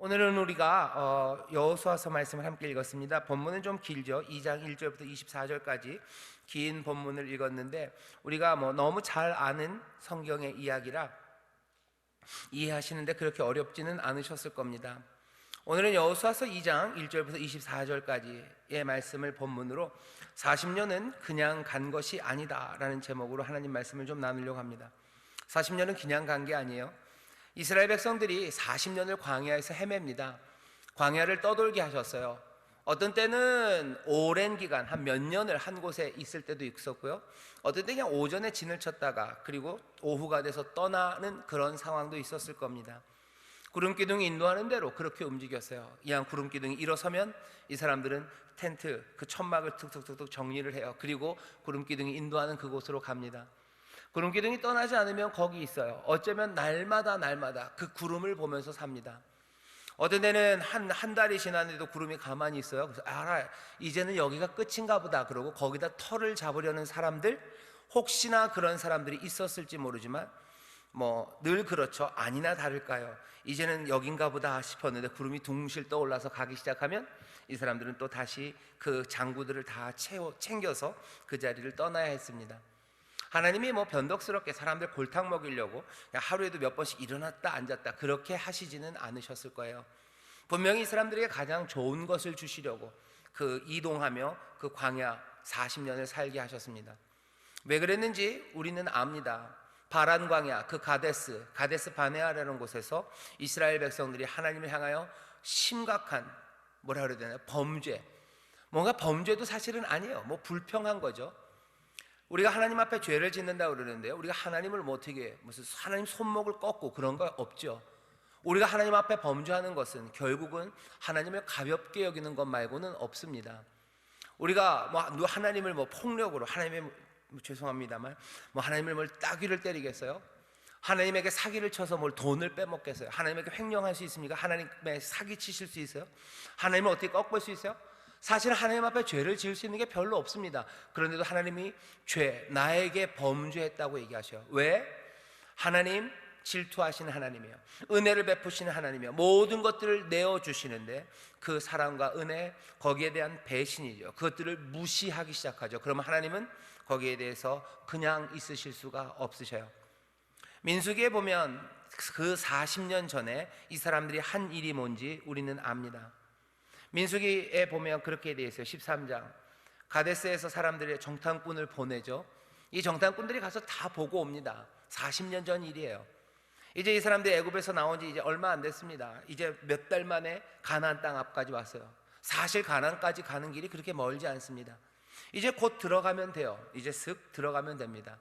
오늘은 우리가 여호수아서 말씀을 함께 읽었습니다. 본문은 좀 길죠. 2장 1절부터 24절까지 긴 본문을 읽었는데 우리가 너무 잘 아는 성경의 이야기라 이해하시는데 그렇게 어렵지는 않으셨을 겁니다. 오늘은 여호수아서 2장 1절부터 24절까지의 말씀을 본문으로 40년은 그냥 간 것이 아니다 라는 제목으로 하나님 말씀을 좀 나누려고 합니다. 40년은 그냥 간 게 아니에요. 이스라엘 백성들이 40년을 광야에서 헤맵니다. 광야를 떠돌게 하셨어요. 어떤 때는 오랜 기간 한 몇 년을 한 곳에 있을 때도 있었고요, 어떤 때 그냥 오전에 진을 쳤다가 그리고 오후가 돼서 떠나는 그런 상황도 있었을 겁니다. 구름기둥이 인도하는 대로 그렇게 움직였어요. 이왕 구름기둥이 일어서면 이 사람들은 텐트 그 천막을 툭툭툭툭 정리를 해요. 그리고 구름기둥이 인도하는 그곳으로 갑니다. 구름기둥이 떠나지 않으면 거기 있어요. 어쩌면 날마다 그 구름을 보면서 삽니다. 어떤 때는 한 달이 지났는데도 구름이 가만히 있어요. 그래서 이제는 여기가 끝인가 보다 그러고 거기다 터를 잡으려는 사람들, 혹시나 그런 사람들이 있었을지 모르지만 늘 그렇죠. 아니나 다를까요, 이제는 여긴가 보다 싶었는데 구름이 둥실 떠올라서 가기 시작하면 이 사람들은 또 다시 그 장구들을 다 챙겨서 그 자리를 떠나야 했습니다. 하나님이 변덕스럽게 사람들 골탕 먹이려고 하루에도 몇 번씩 일어났다 앉았다 그렇게 하시지는 않으셨을 거예요. 분명히 이 사람들에게 가장 좋은 것을 주시려고 이동하며 그 광야 40년을 살게 하셨습니다. 왜 그랬는지 우리는 압니다. 바란 광야 그 가데스 바네아라는 곳에서 이스라엘 백성들이 하나님을 향하여 심각한 뭐라 그래야 되나요? 뭔가 범죄도 사실은 아니에요. 불평한 거죠. 우리가 하나님 앞에 죄를 짓는다고 그러는데요, 우리가 하나님을 어떻게 무슨 하나님 손목을 꺾고 그런 거 없죠. 우리가 하나님 앞에 범죄하는 것은 결국은 하나님을 가볍게 여기는 것 말고는 없습니다. 우리가 하나님을 폭력으로 죄송합니다만 하나님을 따귀를 때리겠어요? 하나님에게 사기를 쳐서 돈을 빼먹겠어요? 하나님에게 횡령할 수 있습니까? 하나님의 사기 치실 수 있어요? 하나님을 어떻게 꺾을 수 있어요? 사실 하나님 앞에 죄를 지을 수 있는 게 별로 없습니다. 그런데도 하나님이 나에게 범죄했다고 얘기하셔요. 왜? 하나님 질투하시는 하나님이에요. 은혜를 베푸시는 하나님이에요. 모든 것들을 내어주시는데 그 사랑과 은혜, 거기에 대한 배신이죠. 그것들을 무시하기 시작하죠. 그러면 하나님은 거기에 대해서 그냥 있으실 수가 없으셔요. 민수기에 보면 그 40년 전에 이 사람들이 한 일이 뭔지 우리는 압니다. 민수기에 보면 그렇게 되어 있어요. 13장 가데스에서 사람들의 정탐꾼을 보내죠. 이 정탐꾼들이 가서 다 보고 옵니다. 40년 전 일이에요. 이제 이 사람들이 애굽에서 나온 지 이제 얼마 안 됐습니다. 이제 몇 달 만에 가나안 땅 앞까지 왔어요. 사실 가나안까지 가는 길이 그렇게 멀지 않습니다. 이제 곧 들어가면 돼요. 이제 슥 들어가면 됩니다.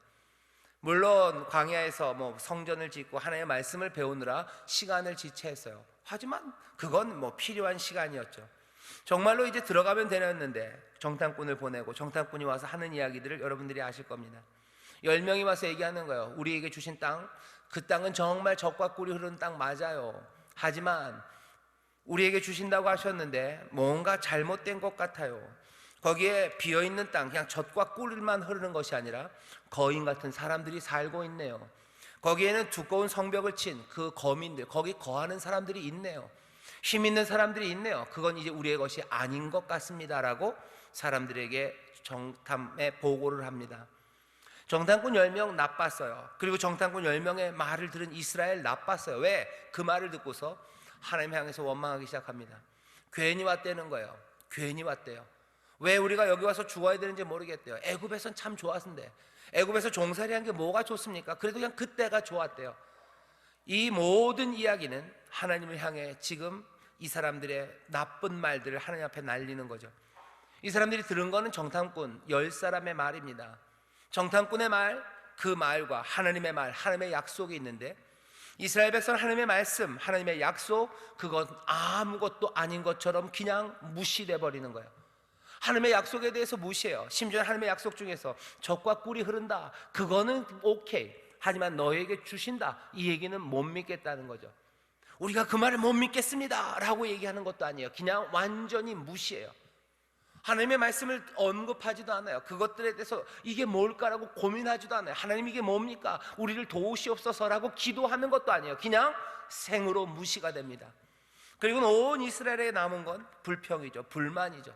물론 광야에서 성전을 짓고 하나님의 말씀을 배우느라 시간을 지체했어요. 하지만 그건 필요한 시간이었죠. 정말로 이제 들어가면 되었는데 정탐꾼을 보내고 정탐꾼이 와서 하는 이야기들을 여러분들이 아실 겁니다. 10명이 와서 얘기하는 거예요. 우리에게 주신 땅, 그 땅은 정말 젖과 꿀이 흐르는 땅 맞아요. 하지만 우리에게 주신다고 하셨는데 뭔가 잘못된 것 같아요. 거기에 비어있는 땅, 그냥 젖과 꿀만 흐르는 것이 아니라 거인 같은 사람들이 살고 있네요. 거기에는 두꺼운 성벽을 친 그 거민들, 거기 거하는 사람들이 있네요. 힘 있는 사람들이 있네요. 그건 이제 우리의 것이 아닌 것 같습니다 라고 사람들에게 정탐의 보고를 합니다. 정탐꾼 10명 나빴어요. 그리고 정탐꾼 10명의 말을 들은 이스라엘 나빴어요. 왜? 그 말을 듣고서 하나님 향해서 원망하기 시작합니다. 괜히 왔다는 거예요. 괜히 왔대요. 왜 우리가 여기 와서 죽어야 되는지 모르겠대요. 애굽에선 참 좋았는데, 애굽에서 종살이한 게 뭐가 좋습니까? 그래도 그냥 그때가 좋았대요. 이 모든 이야기는 하나님을 향해 지금 이 사람들의 나쁜 말들을 하나님 앞에 날리는 거죠. 이 사람들이 들은 거는 정탐꾼 10사람의 말입니다. 정탐꾼의 말, 그 말과 하나님의 말, 하나님의 약속이 있는데 이스라엘 백성은 하나님의 말씀, 하나님의 약속, 그건 아무것도 아닌 것처럼 그냥 무시돼 버리는 거예요. 하나님의 약속에 대해서 무시해요. 심지어 하나님의 약속 중에서 젖과 꿀이 흐른다, 그거는 오케이. 하지만 너에게 주신다, 이 얘기는 못 믿겠다는 거죠. 우리가 그 말을 못 믿겠습니다 라고 얘기하는 것도 아니에요. 그냥 완전히 무시해요. 하나님의 말씀을 언급하지도 않아요. 그것들에 대해서 이게 뭘까라고 고민하지도 않아요. 하나님 이게 뭡니까? 우리를 도우시옵소서라고 기도하는 것도 아니에요. 그냥 생으로 무시가 됩니다. 그리고 온 이스라엘에 남은 건 불평이죠. 불만이죠.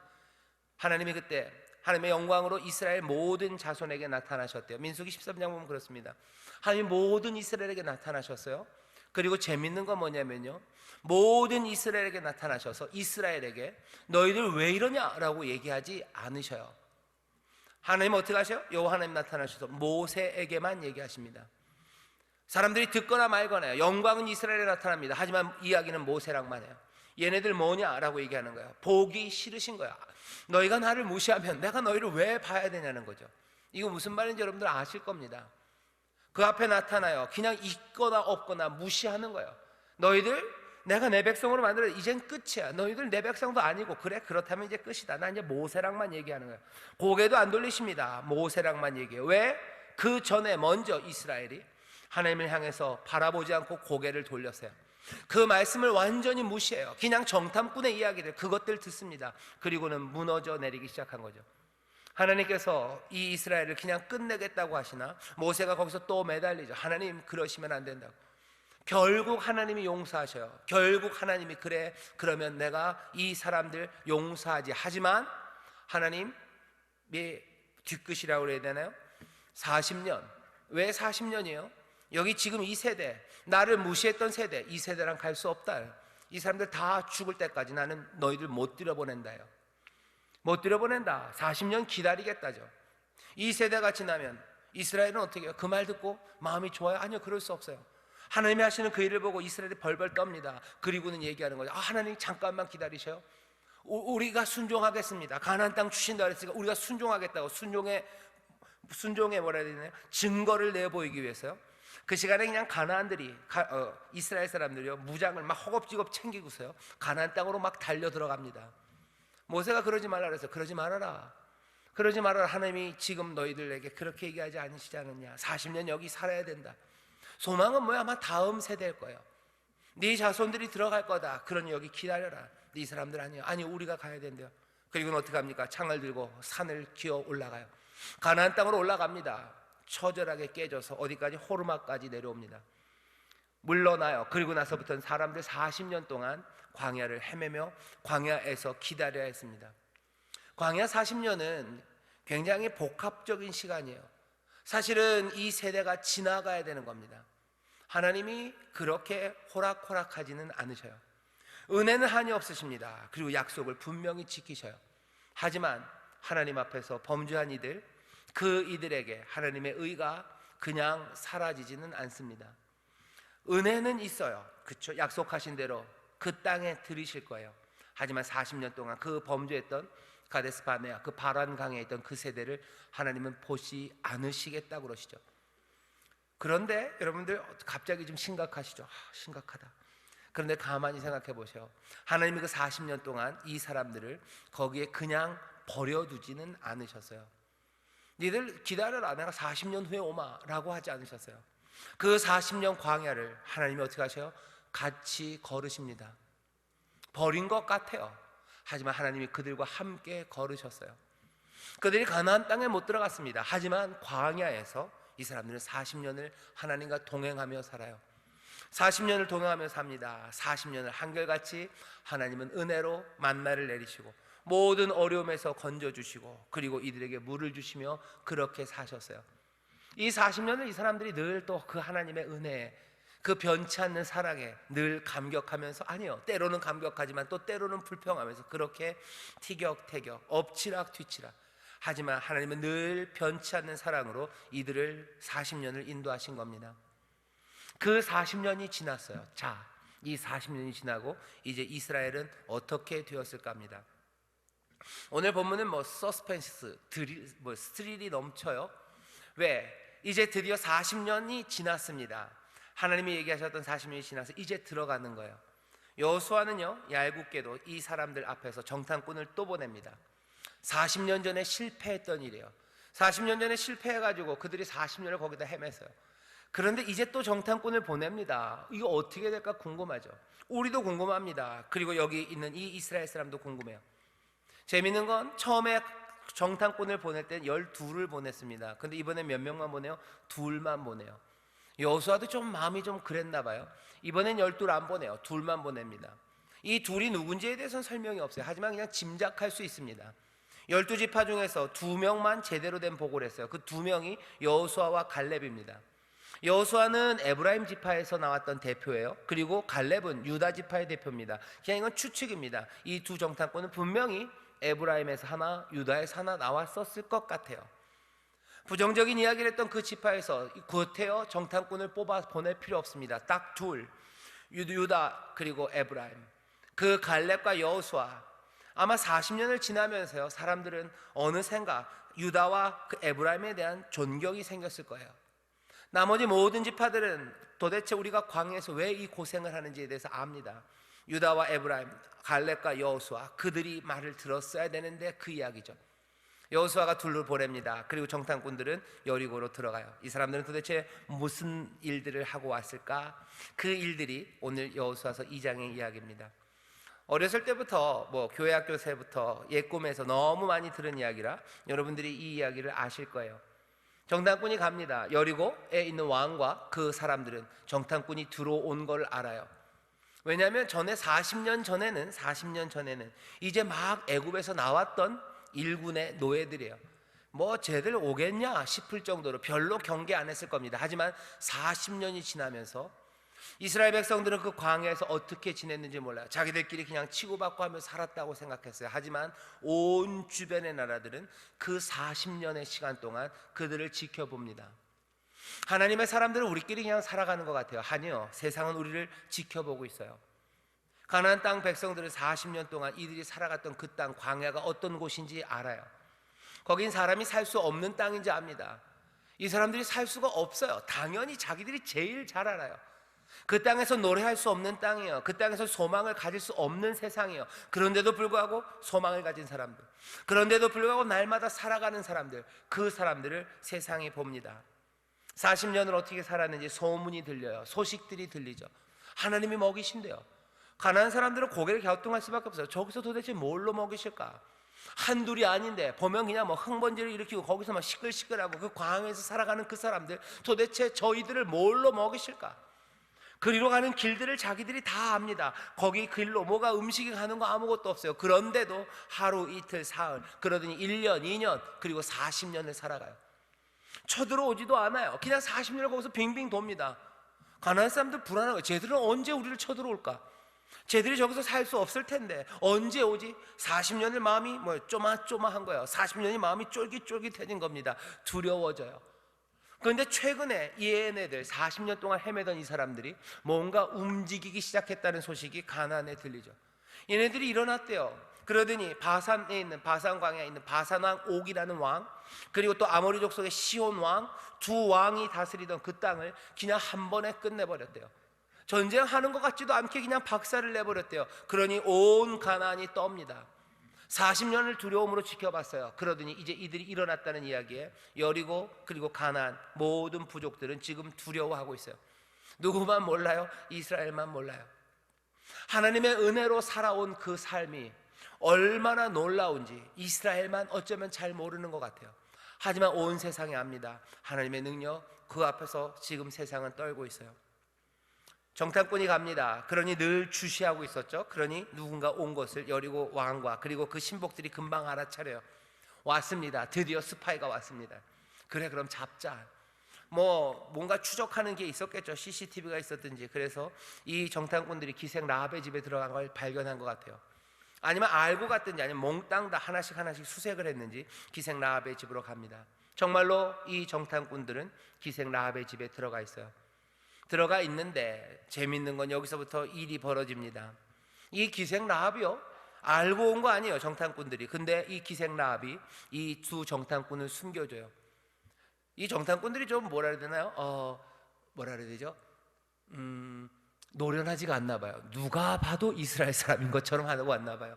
하나님이 그때 하나님의 영광으로 이스라엘 모든 자손에게 나타나셨대요. 민수기 13장 보면 그렇습니다. 하나님 모든 이스라엘에게 나타나셨어요. 그리고 재밌는 건 뭐냐면요, 모든 이스라엘에게 나타나셔서 이스라엘에게 너희들 왜 이러냐라고 얘기하지 않으셔요. 하나님은 어떻게 하셔요? 여호와 하나님 나타나셔서 모세에게만 얘기하십니다. 사람들이 듣거나 말거나 영광은 이스라엘에 나타납니다. 하지만 이야기는 모세랑만 해요. 얘네들 뭐냐라고 얘기하는 거예요. 보기 싫으신 거야. 너희가 나를 무시하면 내가 너희를 왜 봐야 되냐는 거죠. 이거 무슨 말인지 여러분들 아실 겁니다. 그 앞에 나타나요. 그냥 있거나 없거나 무시하는 거예요. 너희들 내가 내 백성으로 만들어 이젠 끝이야. 너희들 내 백성도 아니고 그래 그렇다면 이제 끝이다. 나 이제 모세랑만 얘기하는 거예요. 고개도 안 돌리십니다. 모세랑만 얘기해요. 왜? 그 전에 먼저 이스라엘이 하나님을 향해서 바라보지 않고 고개를 돌렸어요. 그 말씀을 완전히 무시해요. 그냥 정탐꾼의 이야기들 그것들 듣습니다. 그리고는 무너져 내리기 시작한 거죠. 하나님께서 이 이스라엘을 그냥 끝내겠다고 하시나 모세가 거기서 또 매달리죠. 하나님 그러시면 안 된다고. 결국 하나님이 용서하셔요. 결국 하나님이 그래 그러면 내가 이 사람들 용서하지. 하지만 하나님의 뒤끝이라고 해야 되나요? 40년. 왜 40년이에요? 여기 지금 이 세대, 나를 무시했던 세대, 이 세대랑 갈 수 없다. 이 사람들 다 죽을 때까지 나는 너희들 못 들여보낸다요. 못 들여보낸다. 40년 기다리겠다죠. 이 세대가 지나면 이스라엘은 어떻게 해요? 그 말 듣고 마음이 좋아요? 아니요, 그럴 수 없어요. 하나님이 하시는 그 일을 보고 이스라엘이 벌벌 떱니다. 그리고는 얘기하는 거죠. 하나님 잠깐만 기다리셔요. 우리가 순종하겠습니다. 가나안 땅 주신다 그랬으니까 우리가 순종하겠다고. 순종의 뭐라 해야 되나요? 증거를 내보이기 위해서요. 그 시간에 그냥 가나안들이 이스라엘 사람들이요 무장을 막 허겁지겁 챙기고서요 가나안 땅으로 막 달려 들어갑니다. 모세가 그러지 말라 그래서 그러지 말아라. 그러지 말아라. 하나님이 지금 너희들에게 그렇게 얘기하지 않으시지 않느냐. 40년 여기 살아야 된다. 소망은 뭐야? 아마 다음 세대일 거예요. 네 자손들이 들어갈 거다. 그러니 여기 기다려라. 네 사람들 아니에요. 아니 우리가 가야 된대요. 그리고는 어떻게 합니까? 창을 들고 산을 기어 올라가요. 가나안 땅으로 올라갑니다. 처절하게 깨져서 어디까지? 호르마까지 내려옵니다. 물러나요. 그리고 나서부터는 사람들 40년 동안 광야를 헤매며 광야에서 기다려야 했습니다. 광야 40년은 굉장히 복합적인 시간이에요. 사실은 이 세대가 지나가야 되는 겁니다. 하나님이 그렇게 호락호락하지는 않으셔요. 은혜는 한이 없으십니다. 그리고 약속을 분명히 지키셔요. 하지만 하나님 앞에서 범죄한 이들, 그 이들에게 하나님의 의가 그냥 사라지지는 않습니다. 은혜는 있어요. 그렇죠? 약속하신 대로 그 땅에 들이실 거예요. 하지만 40년 동안 그 범죄했던 가데스 바네아, 그 바란 강에 있던 그 세대를 하나님은 보시 않으시겠다고 그러시죠. 그런데 여러분들 갑자기 좀 심각하시죠? 심각하다. 그런데 가만히 생각해 보세요. 하나님이 그 40년 동안 이 사람들을 거기에 그냥 버려두지는 않으셨어요. 니들 기다려라. 내가 40년 후에 오마 라고 하지 않으셨어요. 그 40년 광야를 하나님이 어떻게 하셔요? 같이 걸으십니다. 버린 것 같아요. 하지만 하나님이 그들과 함께 걸으셨어요. 그들이 가나안 땅에 못 들어갔습니다. 하지만 광야에서 이 사람들은 40년을 하나님과 동행하며 살아요. 40년을 동행하며 삽니다. 40년을 한결같이 하나님은 은혜로 만나를 내리시고 모든 어려움에서 건져주시고 그리고 이들에게 물을 주시며 그렇게 사셨어요. 이 40년을 이 사람들이 늘 또 그 하나님의 은혜에, 그 변치 않는 사랑에 늘 감격하면서, 아니요, 때로는 감격하지만 또 때로는 불평하면서 그렇게 티격태격 엎치락 뒤치락, 하지만 하나님은 늘 변치 않는 사랑으로 이들을 40년을 인도하신 겁니다. 그 40년이 지났어요. 자, 이 40년이 지나고 이제 이스라엘은 어떻게 되었을까 합니다. 오늘 본문은 서스펜스, 스릴이 넘쳐요. 왜? 이제 드디어 40년이 지났습니다. 하나님이 얘기하셨던 40년이 지나서 이제 들어가는 거예요. 여호수아는요 얄궂게도 이 사람들 앞에서 정탐꾼을 또 보냅니다. 40년 전에 실패했던 일이에요. 40년 전에 실패해가지고 그들이 40년을 거기다 헤맸어요. 그런데 이제 또 정탐꾼을 보냅니다. 이거 어떻게 될까 궁금하죠. 우리도 궁금합니다. 그리고 여기 있는 이 이스라엘 사람도 궁금해요. 재밌는 건 처음에 정탐꾼을 보낼 땐 12를 보냈습니다. 근데 이번에 몇 명만 보내요? 2만 보내요. 여호수아도 좀 마음이 좀 그랬나 봐요. 이번엔 12를 안 보내요. 2만 보냅니다. 이 둘이 누군지에 대해서는 설명이 없어요. 하지만 그냥 짐작할 수 있습니다. 12지파 중에서 2명만 제대로 된 보고를 했어요. 그 2명이 여호수아와 갈렙입니다. 여호수아는 에브라임 지파에서 나왔던 대표예요. 그리고 갈렙은 유다 지파의 대표입니다. 그냥 이건 추측입니다. 이 두 정탐꾼은 분명히 에브라임에서 하나, 유다에서 하나 나왔었을 것 같아요. 부정적인 이야기를 했던 그 지파에서 구태여 정탐꾼을 뽑아 보낼 필요 없습니다. 딱 둘, 유다 그리고 에브라임. 그 갈렙과 여호수아, 아마 40년을 지나면서요, 사람들은 어느샌가 유다와 그 에브라임에 대한 존경이 생겼을 거예요. 나머지 모든 지파들은 도대체 우리가 광야에서 왜 이 고생을 하는지에 대해서 압니다. 유다와 에브라임, 갈렙과 여호수아, 그들이 말을 들었어야 되는데 그 이야기죠. 여호수아가 둘을 보냅니다. 그리고 정탐꾼들은 여리고로 들어가요. 이 사람들은 도대체 무슨 일들을 하고 왔을까? 그 일들이 오늘 여호수아서 2장의 이야기입니다. 어렸을 때부터 교회 학교 때부터 옛 꿈에서 너무 많이 들은 이야기라 여러분들이 이 이야기를 아실 거예요. 정탐꾼이 갑니다. 여리고에 있는 왕과 그 사람들은 정탐꾼이 들어온 걸 알아요. 왜냐하면 40년 전에는 이제 막 애굽에서 나왔던 일군의 노예들이에요. 쟤들 오겠냐 싶을 정도로 별로 경계 안 했을 겁니다. 하지만 40년이 지나면서 이스라엘 백성들은 그 광야에서 어떻게 지냈는지 몰라요. 자기들끼리 그냥 치고받고 하며 살았다고 생각했어요. 하지만 온 주변의 나라들은 그 40년의 시간 동안 그들을 지켜봅니다. 하나님의 사람들은 우리끼리 그냥 살아가는 것 같아요. 아니요, 세상은 우리를 지켜보고 있어요. 가나안 땅 백성들은 40년 동안 이들이 살아갔던 그 땅, 광야가 어떤 곳인지 알아요. 거긴 사람이 살 수 없는 땅인지 압니다. 이 사람들이 살 수가 없어요. 당연히 자기들이 제일 잘 알아요. 그 땅에서 노래할 수 없는 땅이에요. 그 땅에서 소망을 가질 수 없는 세상이에요. 그런데도 불구하고 소망을 가진 사람들, 그런데도 불구하고 날마다 살아가는 사람들, 그 사람들을 세상이 봅니다. 40년을 어떻게 살았는지 소문이 들려요. 소식들이 들리죠. 하나님이 먹이신대요. 가난한 사람들은 고개를 갸우뚱할 수밖에 없어요. 저기서 도대체 뭘로 먹이실까? 한둘이 아닌데 보면 그냥 흥번지를 일으키고 거기서 막 시끌시끌하고 그 광야에서 살아가는 그 사람들, 도대체 저희들을 뭘로 먹이실까? 그리로 가는 길들을 자기들이 다 압니다. 거기 길로 뭐가 음식이 가는 거 아무것도 없어요. 그런데도 하루 이틀 사흘, 그러더니 1년 2년 그리고 40년을 살아가요. 쳐들어오지도 않아요. 그냥 40년을 거기서 빙빙 돕니다. 가난한 사람들 불안한 거예요. 쟤들은 언제 우리를 쳐들어올까? 쟤들이 저기서 살 수 없을 텐데 언제 오지? 40년을 마음이 쪼마쪼마한 거예요. 40년이 마음이 쫄깃쫄깃해진 겁니다. 두려워져요. 그런데 최근에 얘네들 40년 동안 헤매던 이 사람들이 뭔가 움직이기 시작했다는 소식이 가나안에 들리죠. 얘네들이 일어났대요. 그러더니 바산에 있는, 바산 광야에 있는 바산 왕 옥이라는 왕, 그리고 또 아모리 족속의 시온 왕, 두 왕이 다스리던 그 땅을 그냥 한 번에 끝내버렸대요. 전쟁하는 것 같지도 않게 그냥 박살을 내버렸대요. 그러니 온 가나안이 떱니다. 40년을 두려움으로 지켜봤어요. 그러더니 이제 이들이 일어났다는 이야기에 여리고 그리고 가나안 모든 부족들은 지금 두려워하고 있어요. 누구만 몰라요? 이스라엘만 몰라요. 하나님의 은혜로 살아온 그 삶이 얼마나 놀라운지 이스라엘만 어쩌면 잘 모르는 것 같아요. 하지만 온 세상이 압니다. 하나님의 능력, 그 앞에서 지금 세상은 떨고 있어요. 정탐꾼이 갑니다. 그러니 늘 주시하고 있었죠. 그러니 누군가 온 것을 여리고 왕과 그리고 그 신복들이 금방 알아차려요. 왔습니다. 드디어 스파이가 왔습니다. 그래, 그럼 잡자. 뭔가 추적하는 게 있었겠죠. CCTV가 있었든지. 그래서 이 정탐꾼들이 기생 라합의 집에 들어간 걸 발견한 것 같아요. 아니면 알고 갔든지 아니면 몽땅 다 하나씩 수색을 했는지 기생 라합의 집으로 갑니다. 정말로 이 정탐꾼들은 기생 라합의 집에 들어가 있어요. 들어가 있는데 재밌는 건 여기서부터 일이 벌어집니다. 이 기생 라합이요, 알고 온 거 아니에요, 정탐꾼들이. 근데 이 기생 라합이 이 두 정탐꾼을 숨겨줘요. 이 정탐꾼들이 좀 뭐라 해야 되나요? 뭐라 해야 되죠? 노련하지가 않나 봐요. 누가 봐도 이스라엘 사람인 것처럼 하고 왔나 봐요.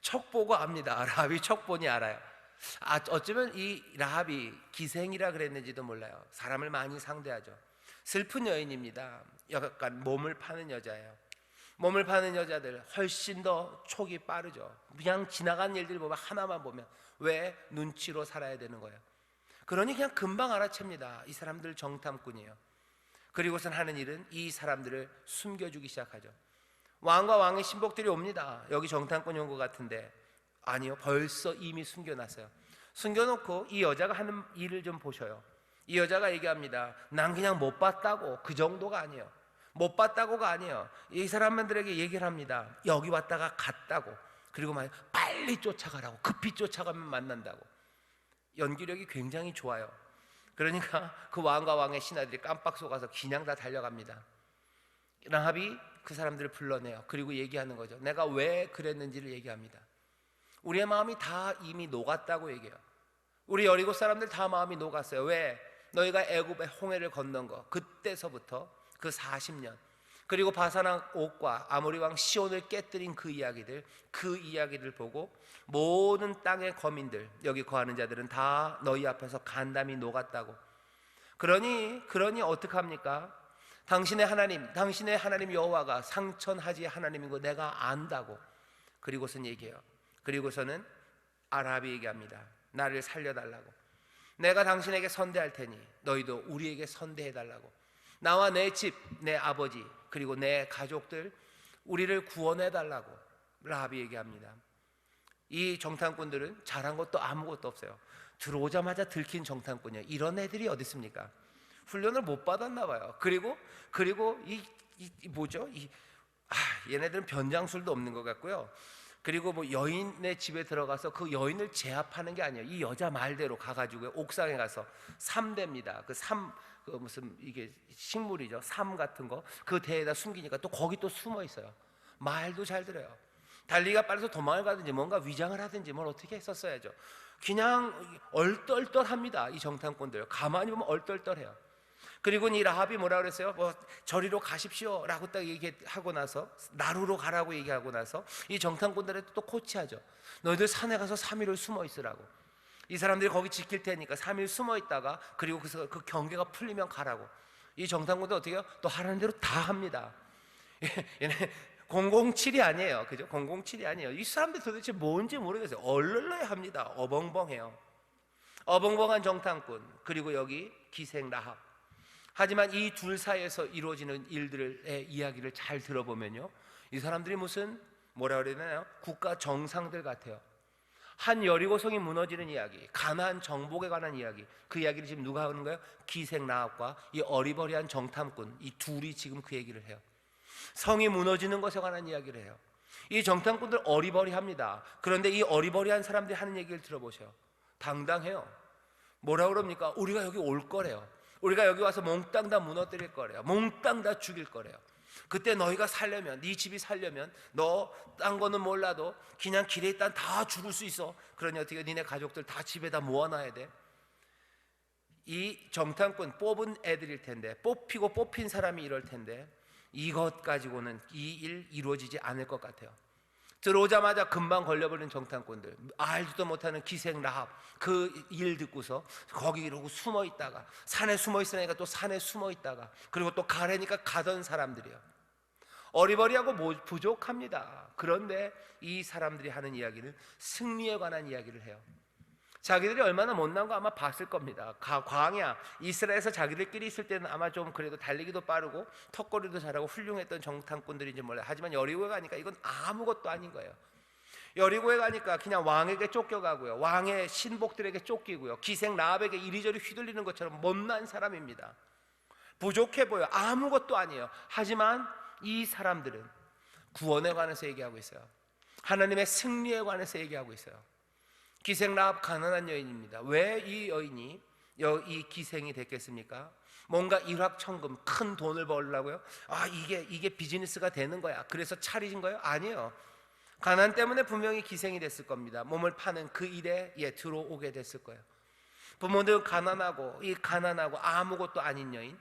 척 보고 압니다. 라합이 척 보니 알아요. 어쩌면 이 라합이 기생이라 그랬는지도 몰라요. 사람을 많이 상대하죠. 슬픈 여인입니다. 약간 몸을 파는 여자예요. 몸을 파는 여자들 훨씬 더 촉이 빠르죠. 그냥 지나간 일들 보면 하나만 보면 왜 눈치로 살아야 되는 거예요. 그러니 그냥 금방 알아챕니다. 이 사람들 정탐꾼이에요. 그리고선 하는 일은 이 사람들을 숨겨주기 시작하죠. 왕과 왕의 신복들이 옵니다. 여기 정탐꾼이 온 것 같은데 아니요, 벌써 이미 숨겨놨어요. 숨겨놓고 이 여자가 하는 일을 좀 보셔요. 이 여자가 얘기합니다. 난 그냥 못 봤다고, 그 정도가 아니에요. 못 봤다고가 아니에요. 이 사람들에게 얘기를 합니다. 여기 왔다가 갔다고. 그리고 막 빨리 쫓아가라고, 급히 쫓아가면 만난다고. 연기력이 굉장히 좋아요. 그러니까 그 왕과 왕의 신하들이 깜빡 속아서 그냥 다 달려갑니다. 라합이 그 사람들을 불러내요. 그리고 얘기하는 거죠. 내가 왜 그랬는지를 얘기합니다. 우리의 마음이 다 이미 녹았다고 얘기해요. 우리 여리고 사람들 다 마음이 녹았어요. 왜? 너희가 애굽의 홍해를 건넌 거, 그때서부터 그 40년, 그리고 바산왕 옥과 아모리 왕 시온을 깨뜨린 그 이야기들 보고 모든 땅의 거민들, 여기 거하는 자들은 다 너희 앞에서 간담이 녹았다고. 그러니 어떡합니까? 당신의 하나님 여호와가 상천하지의 하나님인 거 내가 안다고. 그리고선 얘기해요. 그리고서는 아랍이 얘기합니다. 나를 살려달라고. 내가 당신에게 선대할 테니 너희도 우리에게 선대해달라고. 나와 내 집, 내 아버지, 그리고 내 가족들, 우리를 구원해달라고 라합이 얘기합니다. 이 정탐꾼들은 잘한 것도 아무것도 없어요. 들어오자마자 들킨 정탐꾼이에요. 이런 애들이 어디 있습니까? 훈련을 못 받았나 봐요. 그리고 얘네들은 변장술도 없는 것 같고요. 그리고 뭐 여인의 집에 들어가서 그 여인을 제압하는 게 아니에요. 이 여자 말대로 가가지고 옥상에 가서 삼대입니다. 무슨 이게 식물이죠. 삼 같은 거 그 대에다 숨기니까 또 거기 또 숨어 있어요. 말도 잘 들어요. 달리기가 빨라서 도망을 가든지 뭔가 위장을 하든지 뭘 어떻게 했었어야죠. 그냥 얼떨떨합니다. 이 정탐꾼들 가만히 보면 얼떨떨해요. 그리고 이 라합이 뭐라 그랬어요? 저리로 가십시오 라고 딱 얘기하고 나서, 나루로 가라고 얘기하고 나서 이 정탐꾼들한테 또 코치하죠. 너희들 산에 가서 3일을 숨어 있으라고. 이 사람들이 거기 지킬 테니까 3일 숨어 있다가 그리고 그 경계가 풀리면 가라고. 이 정탐꾼들 어떻게 해요? 또 하라는 대로 다 합니다. 얘네 007이 아니에요. 그죠? 007이 아니에요. 이 사람들 도대체 뭔지 모르겠어요. 얼얼러야 합니다. 어벙벙해요. 어벙벙한 정탐꾼, 그리고 여기 기생 라합. 하지만 이 둘 사이에서 이루어지는 일들의 이야기를 잘 들어보면요, 이 사람들이 무슨 뭐라 그래야 되나요? 국가 정상들 같아요. 한 여리고성이 무너지는 이야기, 가나안 정복에 관한 이야기, 그 이야기를 지금 누가 하는 거예요? 기생 라합과 이 어리버리한 정탐꾼, 이 둘이 지금 그 얘기를 해요. 성이 무너지는 것에 관한 이야기를 해요. 이 정탐꾼들 어리버리합니다. 그런데 이 어리버리한 사람들이 하는 얘기를 들어보세요. 당당해요. 뭐라 그럽니까? 우리가 여기 올 거래요. 우리가 여기 와서 몽땅 다 무너뜨릴 거래요. 몽땅 다 죽일 거래요. 그때 너희가 살려면, 네 집이 살려면 너 딴 거는 몰라도 그냥 길에 있다 다 죽을 수 있어. 그러니 어떻게 니네 가족들 다 집에다 모아놔야 돼. 이 정탐꾼 뽑은 애들일 텐데, 뽑히고 뽑힌 사람이 이럴 텐데 이것 가지고는 이 일 이루어지지 않을 것 같아요. 들어오자마자 금방 걸려버린 정탐꾼들, 알지도 못하는 기생 라합, 그 일 듣고서 거기로 숨어 있다가, 산에 숨어 있으니까 또 산에 숨어 있다가, 그리고 또 가래니까 가던 사람들이요. 어리버리하고 부족합니다. 그런데 이 사람들이 하는 이야기는 승리에 관한 이야기를 해요. 자기들이 얼마나 못난 거 아마 봤을 겁니다. 광야 이스라엘에서 자기들끼리 있을 때는 아마 좀 그래도 달리기도 빠르고 턱걸이도 잘하고 훌륭했던 정탐꾼들인지 몰라요. 하지만 여리고에 가니까 이건 아무것도 아닌 거예요. 여리고에 가니까 그냥 왕에게 쫓겨가고요, 왕의 신복들에게 쫓기고요, 기생 라합에게 이리저리 휘둘리는 것처럼 못난 사람입니다. 부족해 보여. 아무것도 아니에요. 하지만 이 사람들은 구원에 관해서 얘기하고 있어요. 하나님의 승리에 관해서 얘기하고 있어요. 기생 라합 가난한 여인입니다. 왜 이 여인이 이 기생이 됐겠습니까? 뭔가 일확천금 큰 돈을 벌려고요? 이게 비즈니스가 되는 거야, 그래서 차리신 거예요? 아니에요. 가난 때문에 분명히 기생이 됐을 겁니다. 몸을 파는 그 일에 들어오게 됐을 거예요. 부모들 가난하고 아무것도 아닌 여인.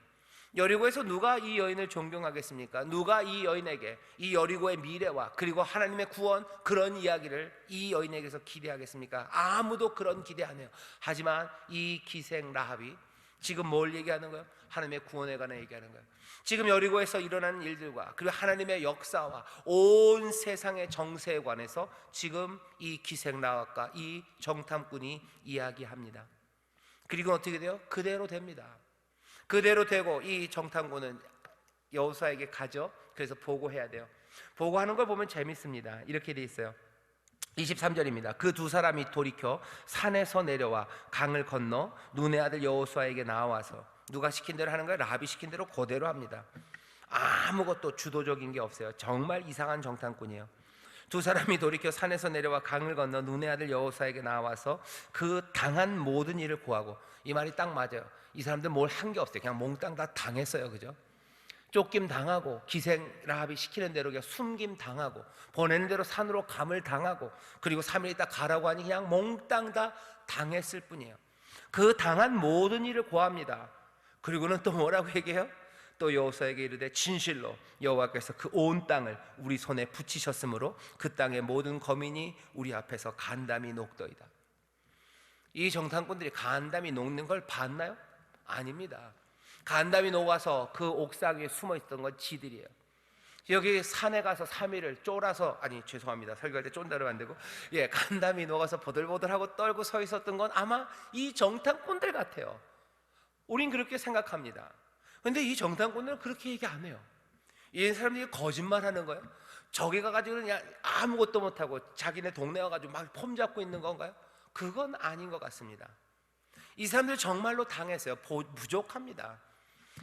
여리고에서 누가 이 여인을 존경하겠습니까? 누가 이 여인에게 이 여리고의 미래와 그리고 하나님의 구원, 그런 이야기를 이 여인에게서 기대하겠습니까? 아무도 그런 기대 안 해요. 하지만 이 기생 라합이 지금 뭘 얘기하는 거예요? 하나님의 구원에 관해 얘기하는 거예요. 지금 여리고에서 일어나는 일들과 그리고 하나님의 역사와 온 세상의 정세에 관해서 지금 이 기생 라합과 이 정탐꾼이 이야기합니다. 그리고 어떻게 돼요? 그대로 됩니다. 그대로 되고 이 정탐꾼은 여호수아에게 가죠. 그래서 보고해야 돼요. 보고하는 걸 보면 재밌습니다. 이렇게 돼 있어요. 23절입니다. 그 두 사람이 돌이켜 산에서 내려와 강을 건너 눈의 아들 여호수아에게 나와서, 누가 시킨 대로 하는 거예요? 라합이 시킨 대로 그대로 합니다. 아무것도 주도적인 게 없어요. 정말 이상한 정탐꾼이에요. 두 사람이 돌이켜 산에서 내려와 강을 건너 눈의 아들 여호수아에게 나와서 그 당한 모든 일을 고하고, 이 말이 딱 맞아요. 이 사람들 뭘 한 게 없어요. 그냥 몽땅 다 당했어요. 그죠? 쫓김 당하고, 기생 라합이 시키는 대로 그냥 숨김 당하고, 보내는 대로 산으로 감을 당하고, 그리고 3일 있다 가라고 하니 그냥 몽땅 다 당했을 뿐이에요. 그 당한 모든 일을 고합니다. 그리고는 또 뭐라고 얘기해요? 또 여호수아에게 이르되 진실로 여호와께서 그 온 땅을 우리 손에 붙이셨으므로 그 땅의 모든 거민이 우리 앞에서 간담이 녹더이다. 이 정탐꾼들이 간담이 녹는 걸 봤나요? 아닙니다. 간담이 녹아서 그 옥상 위에 숨어 있던 건 지들이에요. 여기 산에 가서 3일을 쫄아서, 아니 죄송합니다, 설교할 때 쫀다로 안 되고, 간담이 녹아서 보들보들하고 떨고 서 있었던 건 아마 이 정탐꾼들 같아요. 우린 그렇게 생각합니다. 근데 이 정탐꾼들은 그렇게 얘기 안 해요. 이 사람들이 거짓말하는 거예요. 저기 가가지고 그냥 아무것도 못하고 자기네 동네 와가지고 막 폼 잡고 있는 건가요? 그건 아닌 것 같습니다. 이 사람들 정말로 당했어요. 부족합니다.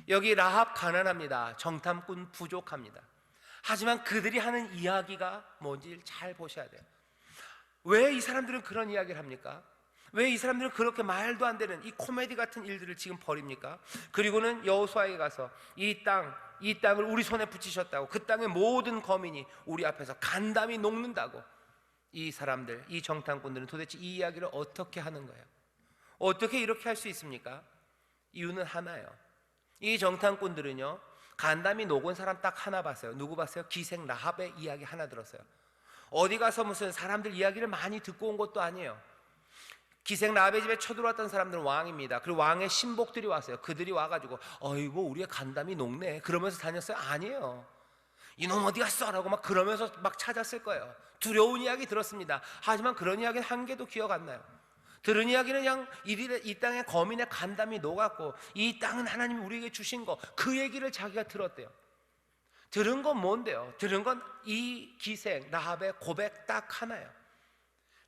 여기 라합 가난합니다. 정탐꾼 부족합니다. 하지만 그들이 하는 이야기가 뭔지 잘 보셔야 돼요. 왜 이 사람들은 그런 이야기를 합니까? 왜 이 사람들은 그렇게 말도 안 되는 이 코미디 같은 일들을 지금 벌입니까? 그리고는 여호수아에게 가서 이 땅을 우리 손에 붙이셨다고, 그 땅의 모든 거민이 우리 앞에서 간담이 녹는다고. 이 사람들, 이 정탐꾼들은 도대체 이 이야기를 어떻게 하는 거예요? 어떻게 이렇게 할 수 있습니까? 이유는 하나예요. 이 정탐꾼들은요, 간담이 녹은 사람 딱 하나 봤어요. 누구 봤어요? 기생 라합의 이야기 하나 들었어요. 어디 가서 무슨 사람들 이야기를 많이 듣고 온 것도 아니에요. 기생 라합의 집에 쳐들어왔던 사람들은 왕입니다. 그리고 왕의 신복들이 왔어요. 그들이 와가지고 어이구 우리의 간담이 녹네 그러면서 다녔어요? 아니에요. 이놈 어디 갔어? 라고 막 그러면서 막 찾았을 거예요. 두려운 이야기 들었습니다. 하지만 그런 이야기는 한 개도 기억 안 나요. 들은 이야기는 그냥 이 땅의 거민의 간담이 녹았고, 이 땅은 하나님이 우리에게 주신 거, 그 얘기를 자기가 들었대요. 들은 건 뭔데요? 들은 건 이 기생 라합의 고백 딱 하나예요.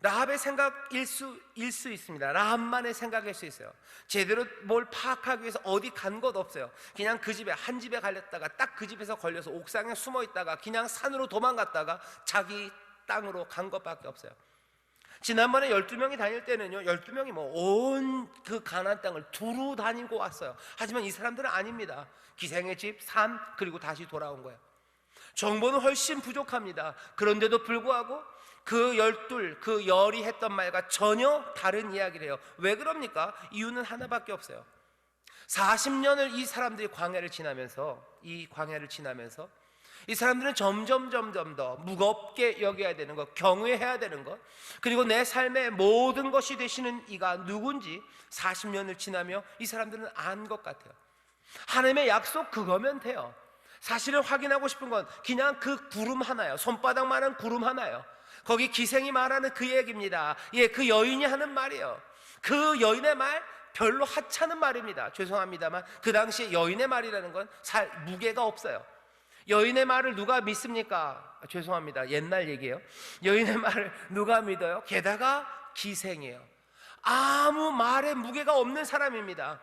라합의 생각일 수 있습니다. 라합만의 생각일 수 있어요. 제대로 뭘 파악하기 위해서 어디 간 것 없어요. 그냥 그 집에, 한 집에 갈렸다가 딱 그 집에서 걸려서 옥상에 숨어 있다가 그냥 산으로 도망갔다가 자기 땅으로 간 것밖에 없어요. 지난번에 12명이 다닐 때는요, 12명이 뭐 온 그 가나안 땅을 두루 다니고 왔어요. 하지만 이 사람들은 아닙니다. 기생의 집, 산, 그리고 다시 돌아온 거예요. 정보는 훨씬 부족합니다. 그런데도 불구하고 그 그 열이 했던 말과 전혀 다른 이야기를 해요. 왜 그럽니까? 이유는 하나밖에 없어요. 40년을 이 사람들이 광야를 지나면서 이 사람들은 점점 더 무겁게 여겨야 되는 것, 경외해야 되는 것, 그리고 내 삶의 모든 것이 되시는 이가 누군지 40년을 지나며 이 사람들은 안 것 같아요. 하나님의 약속 그거면 돼요. 사실은 확인하고 싶은 건 그냥 그 구름 하나예요. 손바닥만한 구름 하나예요. 거기 기생이 말하는 그 얘기입니다. 그 여인이 하는 말이에요. 그 여인의 말 별로 하찮은 말입니다. 죄송합니다만 그 당시에 여인의 말이라는 건 무게가 없어요. 여인의 말을 누가 믿습니까? 죄송합니다, 옛날 얘기예요. 여인의 말을 누가 믿어요? 게다가 기생이에요. 아무 말에 무게가 없는 사람입니다.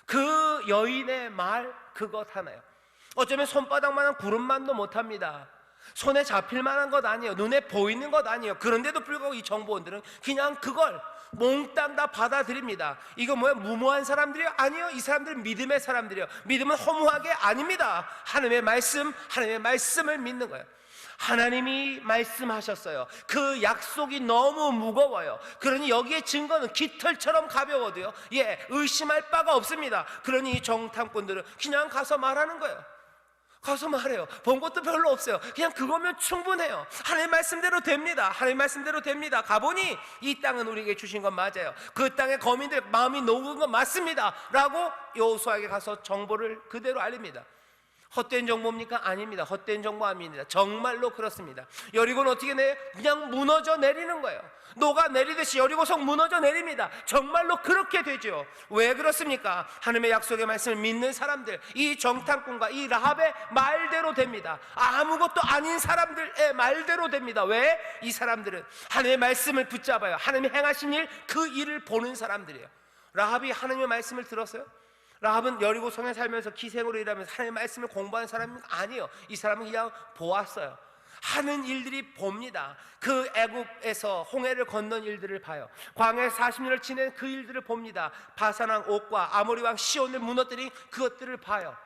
그 여인의 말 그것 하나요. 어쩌면 손바닥만한 구름만도 못합니다. 손에 잡힐 만한 것 아니에요. 눈에 보이는 것 아니에요. 그런데도 불구하고 이 정보원들은 그냥 그걸 몽땅 다 받아들입니다. 이거 뭐야? 무모한 사람들이요? 아니요, 이 사람들은 믿음의 사람들이요. 믿음은 허무하게 아닙니다. 하나님의 말씀을 믿는 거예요. 하나님이 말씀하셨어요. 그 약속이 너무 무거워요. 그러니 여기에 증거는 깃털처럼 가벼워도요, 의심할 바가 없습니다. 그러니 이 정탐꾼들은 그냥 가서 말하는 거예요. 가서 말해요. 본 것도 별로 없어요. 그냥 그거면 충분해요. 하나님 말씀대로 됩니다. 하나님 말씀대로 됩니다. 가보니 이 땅은 우리에게 주신 건 맞아요. 그 땅의 거민들 마음이 녹은 건 맞습니다 라고 여호수아에게 가서 정보를 그대로 알립니다. 헛된 정보입니까? 아닙니다. 헛된 정보 아닙니다. 정말로 그렇습니다. 여리고는 어떻게 내? 그냥 무너져 내리는 거예요. 녹아 내리듯이 여리고성 무너져 내립니다. 정말로 그렇게 되죠. 왜 그렇습니까? 하나님의 약속의 말씀을 믿는 사람들, 이 정탐꾼과 이 라합의 말대로 됩니다. 아무것도 아닌 사람들의 말대로 됩니다. 왜? 이 사람들은 하나님의 말씀을 붙잡아요. 하나님이 행하신 일, 그 일을 보는 사람들이에요. 라합이 하나님의 말씀을 들었어요? 라합은 여리고성에 살면서 기생으로 일하면서 하나님의 말씀을 공부하는 사람입니까? 아니에요. 이 사람은 그냥 보았어요. 하는 일들이 봅니다. 그 애굽에서 홍해를 건넌 일들을 봐요. 광야에서 40년을 지낸 그 일들을 봅니다. 바산왕 옥과 아모리 왕 시온을 무너뜨린 그것들을 봐요.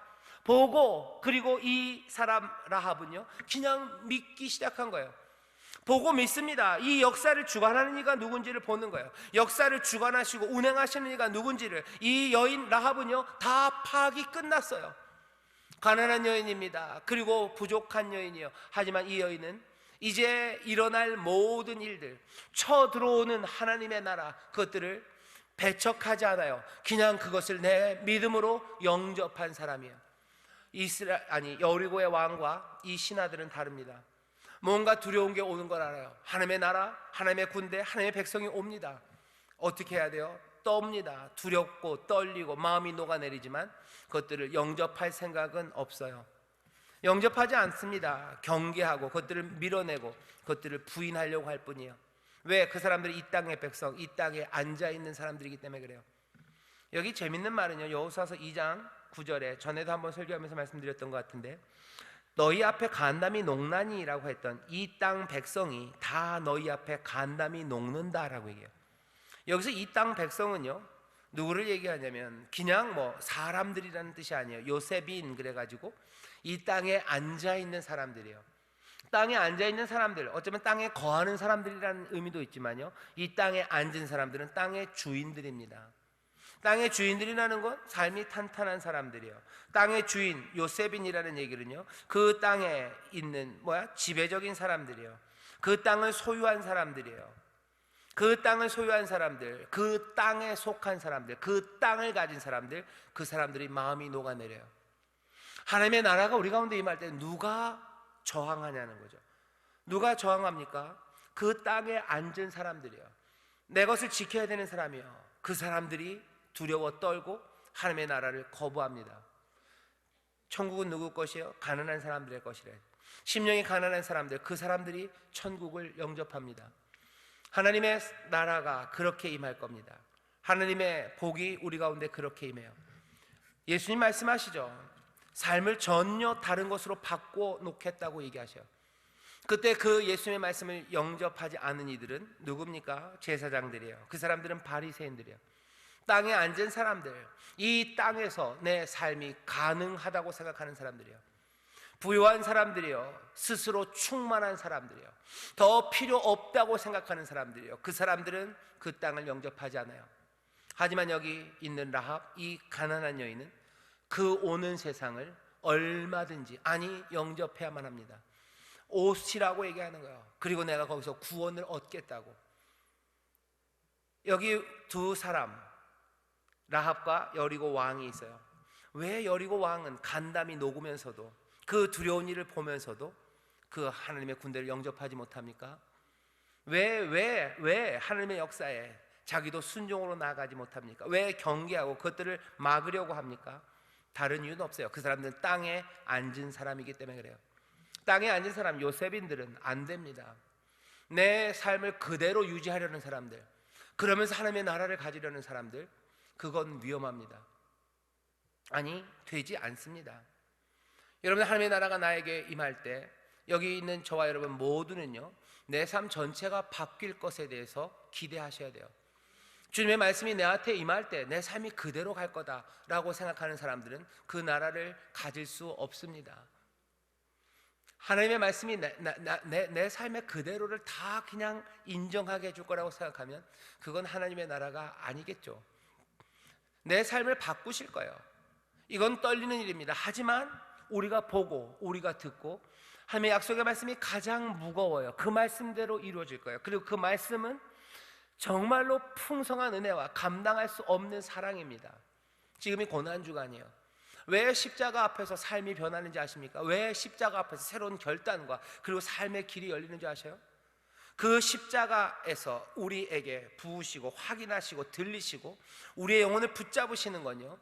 보고, 그리고 이 사람 라합은요 그냥 믿기 시작한 거예요. 보고 믿습니다. 이 역사를 주관하는 이가 누군지를 보는 거예요. 역사를 주관하시고 운행하시는 이가 누군지를, 이 여인 라합은요 다 파악이 끝났어요. 가난한 여인입니다. 그리고 부족한 여인이요. 하지만 이 여인은 이제 일어날 모든 일들, 쳐들어오는 하나님의 나라, 그것들을 배척하지 않아요. 그냥 그것을 내 믿음으로 영접한 사람이에요. 여리고의 왕과 이 신하들은 다릅니다. 뭔가 두려운 게 오는 걸 알아요. 하나님의 나라, 하나님의 군대, 하나님의 백성이 옵니다. 어떻게 해야 돼요? 떱니다. 두렵고 떨리고 마음이 녹아내리지만 그것들을 영접할 생각은 없어요. 영접하지 않습니다. 경계하고 그것들을 밀어내고 그것들을 부인하려고 할 뿐이에요. 왜? 그 사람들이 이 땅의 백성, 이 땅에 앉아있는 사람들이기 때문에 그래요. 여기 재밌는 말은요, 여호수아서 2장 9절에 전에도 한번 설교하면서 말씀드렸던 것 같은데, 너희 앞에 간담이 녹나니라고 했던 이 땅 백성이 다 너희 앞에 간담이 녹는다라고 얘기해요. 여기서 이 땅 백성은요 누구를 얘기하냐면 그냥 뭐 사람들이라는 뜻이 아니에요. 요셉인 그래가지고 이 땅에 앉아있는 사람들이에요. 땅에 앉아있는 사람들, 어쩌면 땅에 거하는 사람들이라는 의미도 있지만요, 이 땅에 앉은 사람들은 땅의 주인들입니다. 땅의 주인들이라는 건 삶이 탄탄한 사람들이에요. 땅의 주인, 요셉인이라는 얘기는요, 그 땅에 있는 지배적인 사람들이에요. 그 땅을 소유한 사람들이에요. 그 땅을 소유한 사람들, 그 땅에 속한 사람들, 그 땅을 가진 사람들, 그 사람들이 마음이 녹아내려요. 하나님의 나라가 우리 가운데 임할 때 누가 저항하냐는 거죠. 누가 저항합니까? 그 땅에 앉은 사람들이요. 내 것을 지켜야 되는 사람이요. 그 사람들이 두려워 떨고 하나님의 나라를 거부합니다. 천국은 누구 것이요? 가난한 사람들의 것이래. 심령이 가난한 사람들, 그 사람들이 천국을 영접합니다. 하나님의 나라가 그렇게 임할 겁니다. 하나님의 복이 우리 가운데 그렇게 임해요. 예수님 말씀하시죠. 삶을 전혀 다른 것으로 바꿔 놓겠다고 얘기하셔요. 그때 그 예수님의 말씀을 영접하지 않은 이들은 누굽니까? 제사장들이에요. 그 사람들은 바리새인들이에요. 땅에 앉은 사람들, 이 땅에서 내 삶이 가능하다고 생각하는 사람들이에요. 부유한 사람들이요, 스스로 충만한 사람들이요, 더 필요 없다고 생각하는 사람들이요, 그 사람들은 그 땅을 영접하지 않아요. 하지만 여기 있는 라합, 이 가난한 여인은 그 오는 세상을 얼마든지 영접해야만 합니다. 오시라고 얘기하는 거예요. 그리고 내가 거기서 구원을 얻겠다고. 여기 두 사람, 라합과 여리고 왕이 있어요. 왜 여리고 왕은 간담이 녹으면서도, 그 두려운 일을 보면서도 그 하나님의 군대를 영접하지 못합니까? 왜 하나님의 역사에 자기도 순종으로 나아가지 못합니까? 왜 경계하고 그것들을 막으려고 합니까? 다른 이유는 없어요. 그 사람들은 땅에 앉은 사람이기 때문에 그래요. 땅에 앉은 사람, 요셉인들은 안 됩니다. 내 삶을 그대로 유지하려는 사람들, 그러면서 하나님의 나라를 가지려는 사람들, 그건 위험합니다. 되지 않습니다. 여러분, 하나님의 나라가 나에게 임할 때 여기 있는 저와 여러분 모두는요, 내 삶 전체가 바뀔 것에 대해서 기대하셔야 돼요. 주님의 말씀이 내한테 임할 때 내 삶이 그대로 갈 거다라고 생각하는 사람들은 그 나라를 가질 수 없습니다. 하나님의 말씀이 내 삶의 그대로를 다 그냥 인정하게 해줄 거라고 생각하면 그건 하나님의 나라가 아니겠죠. 내 삶을 바꾸실 거예요. 이건 떨리는 일입니다. 하지만 우리가 보고 우리가 듣고 하나님의 약속의 말씀이 가장 무거워요. 그 말씀대로 이루어질 거예요. 그리고 그 말씀은 정말로 풍성한 은혜와 감당할 수 없는 사랑입니다. 지금이 고난주간이에요. 왜 십자가 앞에서 삶이 변하는지 아십니까? 왜 십자가 앞에서 새로운 결단과 그리고 삶의 길이 열리는지 아셔요? 그 십자가에서 우리에게 부으시고 확인하시고 들리시고 우리의 영혼을 붙잡으시는 건요,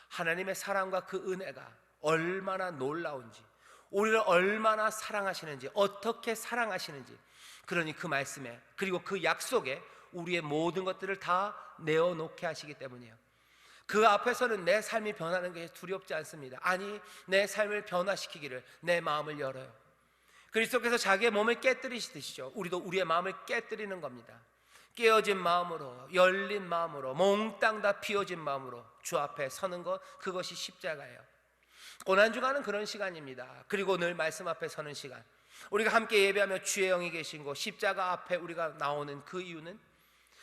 하나님의 사랑과 그 은혜가 얼마나 놀라운지, 우리를 얼마나 사랑하시는지, 어떻게 사랑하시는지, 그러니 그 말씀에, 그리고 그 약속에 우리의 모든 것들을 다 내어놓게 하시기 때문이에요. 그 앞에서는 내 삶이 변하는 게 두렵지 않습니다. 아니, 내 삶을 변화시키기를, 내 마음을 열어요. 그리스도께서 자기의 몸을 깨뜨리시듯이죠, 우리도 우리의 마음을 깨뜨리는 겁니다. 깨어진 마음으로, 열린 마음으로, 몽땅 다 비워진 마음으로 주 앞에 서는 것, 그것이 십자가예요. 고난주간은 그런 시간입니다. 그리고 늘 말씀 앞에 서는 시간, 우리가 함께 예배하며 주의 영이 계신 곳 십자가 앞에 우리가 나오는 그 이유는